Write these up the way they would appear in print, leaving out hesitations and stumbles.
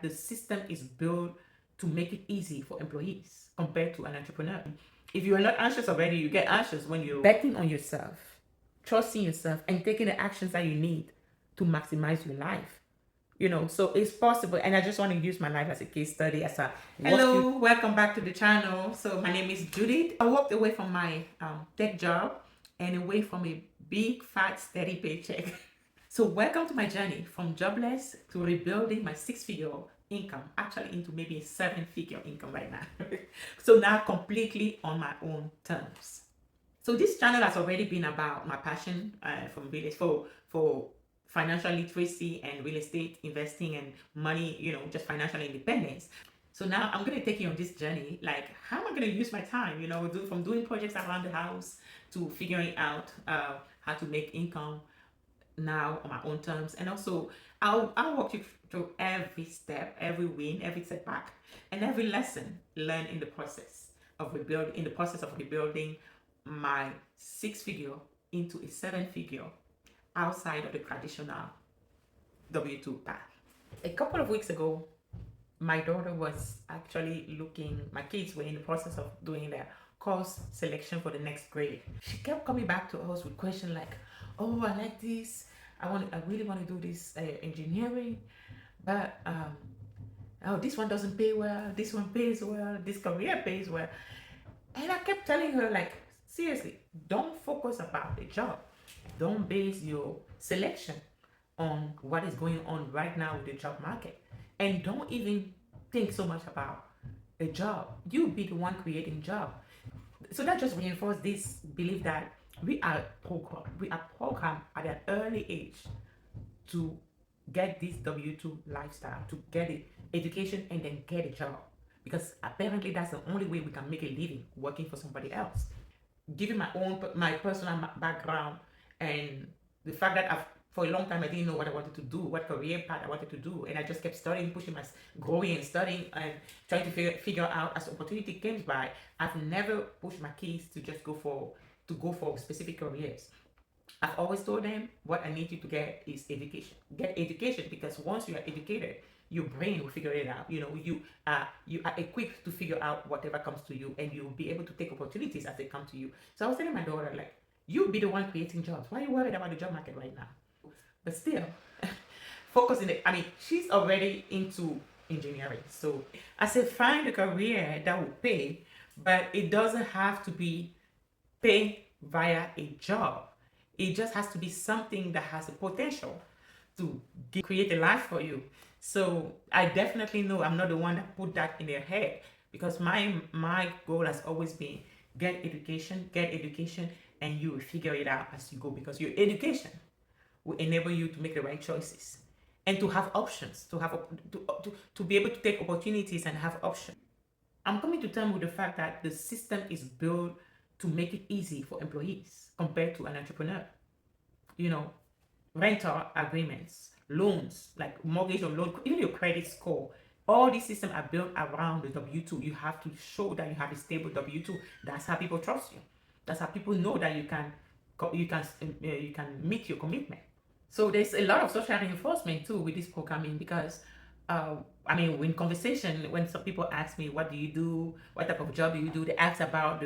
The system is built to make it easy for employees compared to an entrepreneur. If you are not anxious already, you get anxious when you're betting on yourself, trusting yourself, and taking the actions that you need to maximize your life. So it's possible. And I just want to use my life as a case study. Hello, welcome back to the channel. So my name is Judith. I walked away from my tech job and away from a big, fat, steady paycheck. So welcome to my journey from jobless to rebuilding my 6-figure income, actually into maybe a 7-figure income right now. So now completely on my own terms. So this channel has already been about my passion for financial literacy and real estate investing and money, just financial independence. So now I'm going to take you on this journey, like how am I going to use my time, from doing projects around the house to figuring out how to make income now on my own terms. And also I'll walk you through every step, every win, every setback, and every lesson learned in the process of rebuilding my 6-figure into a 7-figure outside of the traditional W2 path. A couple of weeks ago, my daughter was actually my kids were in the process of doing their course selection for the next grade. She kept coming back to us with questions like, oh, I like this. I really want to do this engineering, but oh, this one doesn't pay well. This one pays well. This career pays well. And I kept telling her, like, seriously, don't focus about the job. Don't base your selection on what is going on right now with the job market. And don't even think so much about a job. You be the one creating job. So that just reinforced this belief that we are programmed at an early age to get this W2 lifestyle, to get the education and then get a job. Because apparently that's the only way we can make a living working for somebody else. Given my personal background and the fact that for a long time I didn't know what I wanted to do, what career path I wanted to do, and I just kept studying, growing and studying and trying to figure out as opportunity came by. I've never pushed my kids to just go for specific careers. I've always told them what I need you to get is education. Get education, because once you are educated, your brain will figure it out. You are equipped to figure out whatever comes to you, and you'll be able to take opportunities as they come to you. So I was telling my daughter, like, you be the one creating jobs. Why are you worried about the job market right now? But still, she's already into engineering. So I said, find a career that will pay, but it doesn't have to be pay via a job. It just has to be something that has a potential to create a life for you. So I definitely know I'm not the one that put that in their head, because my goal has always been get education, and you will figure it out as you go, because your education will enable you to make the right choices and to have options, to be able to take opportunities and have options. I'm coming to terms with the fact that the system is built to make it easy for employees compared to an entrepreneur. Rental agreements, loans, like mortgage or loan, even your credit score, all these systems are built around the W2. You have to show that you have a stable W2. That's how people trust you. That's how people know that you can meet your commitment. So there's a lot of social reinforcement too with this programming, because in conversation, when some people ask me, what do you do? What type of job do you do? They ask about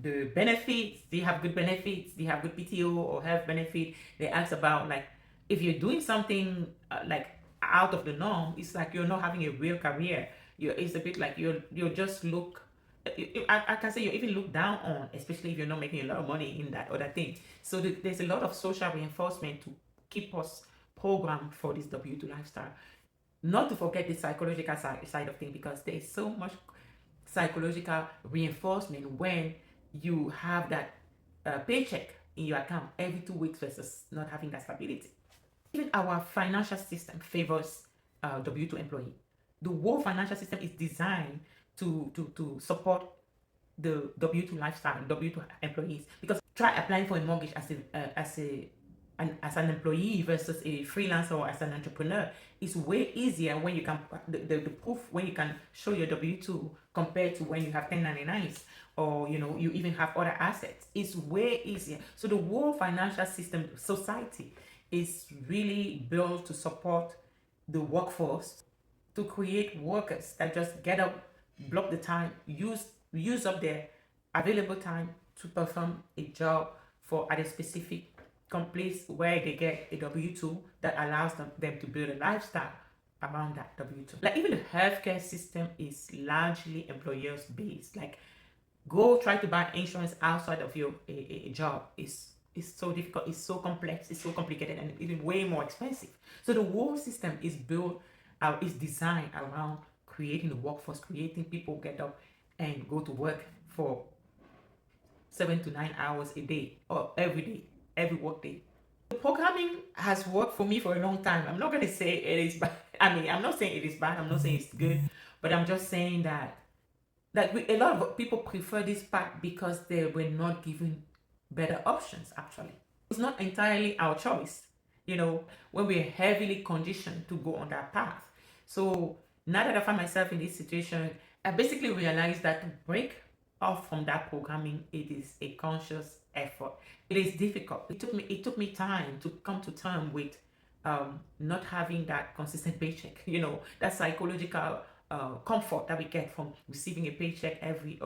the benefits. Do you have good benefits? Do you have good PTO or health benefit? They ask about, like, if you're doing something like out of the norm, it's like you're not having a real career. It's a bit like you're just I can say you even look down on, especially if you're not making a lot of money in that other thing. So there's a lot of social reinforcement to keep us programmed for this W2 lifestyle. Not to forget the psychological side of things, because there is so much psychological reinforcement when you have that paycheck in your account every 2 weeks versus not having that stability. Even our financial system favors W2 employee. The whole financial system is designed to support the W2 lifestyle, W2 employees. Because try applying for a mortgage as an employee versus a freelancer or as an entrepreneur. It's way easier when you can the proof when you can show your W2 compared to when you have 1099s, or you even have other assets. It's way easier. So the whole financial system, society, is really built to support the workforce to create workers that just get up, block the time, use up their available time to perform a job for at a specific place where they get a W-2 that allows them to build a lifestyle around that W-2. Like even the healthcare system is largely employers based. Like go try to buy insurance outside of your a job is so difficult, it's so complex, it's so complicated, and even way more expensive. So the whole system is built is designed around creating the workforce, creating people get up and go to work for 7 to 9 hours a day or every day, every work day. The programming has worked for me for a long time. I'm not going to say it is bad. I mean, I'm not saying it is bad. I'm not saying it's good, but I'm just saying that a lot of people prefer this path because they were not given better options. Actually, it's not entirely our choice, when we're heavily conditioned to go on that path. So now that I find myself in this situation, I basically realized that to break off from that programming, it is a conscious effort. It is difficult. It took me time to come to terms with not having that consistent paycheck, that psychological comfort that we get from receiving a paycheck every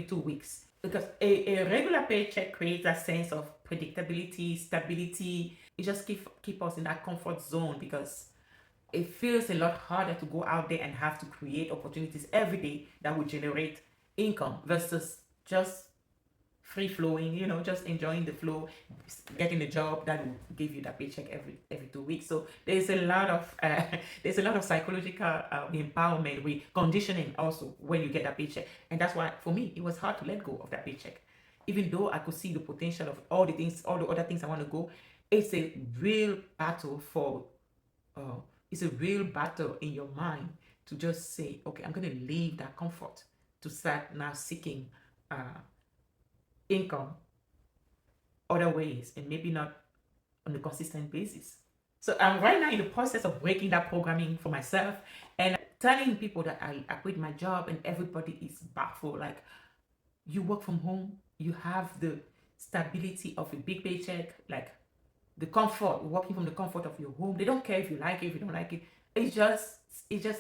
2 weeks. Because a regular paycheck creates a sense of predictability, stability. It just keep us in that comfort zone, because it feels a lot harder to go out there and have to create opportunities every day that will generate income versus just free flowing, just enjoying the flow, getting a job that will give you that paycheck every 2 weeks. So there's a lot of psychological empowerment with conditioning also when you get that paycheck, and that's why for me it was hard to let go of that paycheck, even though I could see the potential of all the other things I want to go. It's a real battle it's a real battle in your mind to just say, okay, I'm going to leave that comfort to start now seeking income other ways, and maybe not on a consistent basis. So I'm right now in the process of breaking that programming for myself and telling people that I quit my job, and everybody is baffled. Like, you work from home, you have the stability of a big paycheck, like the comfort, working from the comfort of your home. They don't care if you like it, if you don't like it. It's just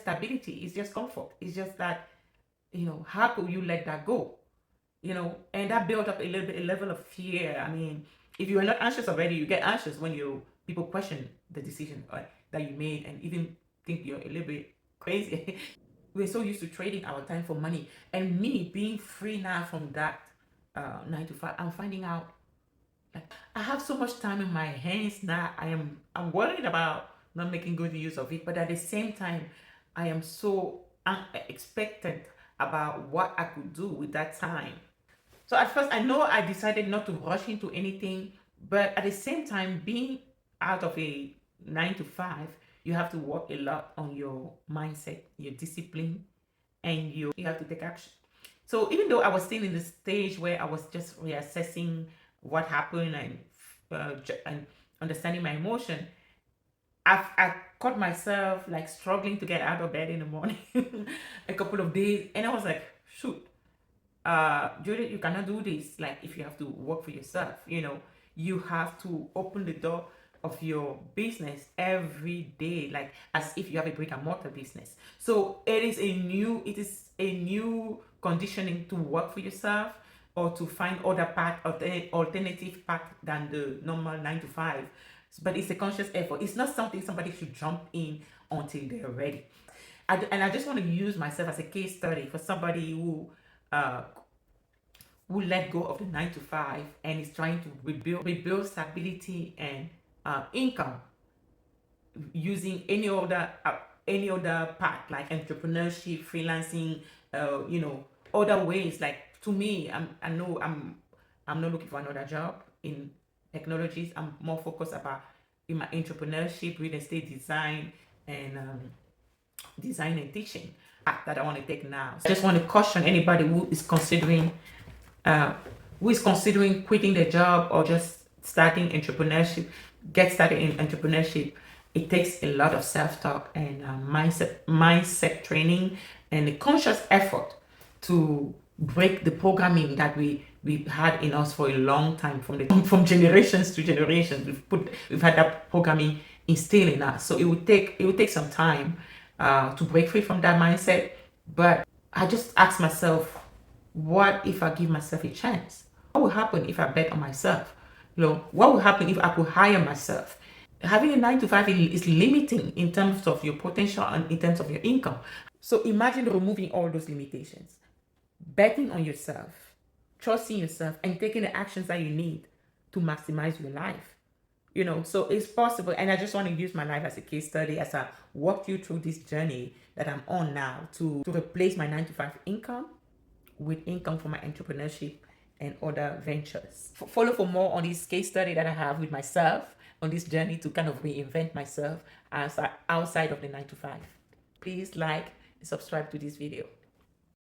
stability. It's just comfort. It's just that, how could you let that go? And that built up a level of fear. I mean, if you are not anxious already, you get anxious when people question the decision that you made and even think you're a little bit crazy. We're so used to trading our time for money, and me being free now from that 9 to 5, I'm finding out I have so much time in my hands now. I'm worried about not making good use of it, but at the same time, I am so expectant about what I could do with that time. So at first, I know I decided not to rush into anything, but at the same time, being out of a 9 to 5, you have to work a lot on your mindset, your discipline, and you have to take action. So even though I was still in the stage where I was just reassessing what happened and understanding my emotion, I caught myself like struggling to get out of bed in the morning a couple of days, and I was like, shoot, Judith, you cannot do this. Like, if you have to work for yourself, you have to open the door of your business every day, like as if you have a brick and mortar business. So it is a new conditioning to work for yourself, or to find alternative path than the normal 9 to 5. But it's a conscious effort. It's not something somebody should jump in until they're ready. And I just want to use myself as a case study for somebody who let go of the 9 to 5 and is trying to rebuild stability and income using any other path, like entrepreneurship, freelancing, other ways. Like, to me, I know I'm not looking for another job in technologies. I'm more focused in my entrepreneurship, real estate design, and design and teaching that I want to take now. So I just want to caution anybody who is considering quitting their job or just starting entrepreneurship. Get started in entrepreneurship. It takes a lot of self-talk and mindset training and a conscious effort to break the programming that we've had in us for a long time, from generations to generations. We've had that programming instilled in us. So it would take some time, to break free from that mindset. But I just ask myself, what if I give myself a chance? What will happen if I bet on myself? What will happen if I could hire myself? Having a 9 to 5 is limiting in terms of your potential and in terms of your income. So imagine removing all those limitations, betting on yourself, trusting yourself, and taking the actions that you need to maximize your life. So it's possible. And I just want to use my life as a case study as I walk you through this journey that I'm on now to replace my 9 to 5 income with income from my entrepreneurship and other ventures. Follow for more on this case study that I have with myself on this journey to kind of reinvent myself as outside of the 9 to 5. Please like and subscribe to this video.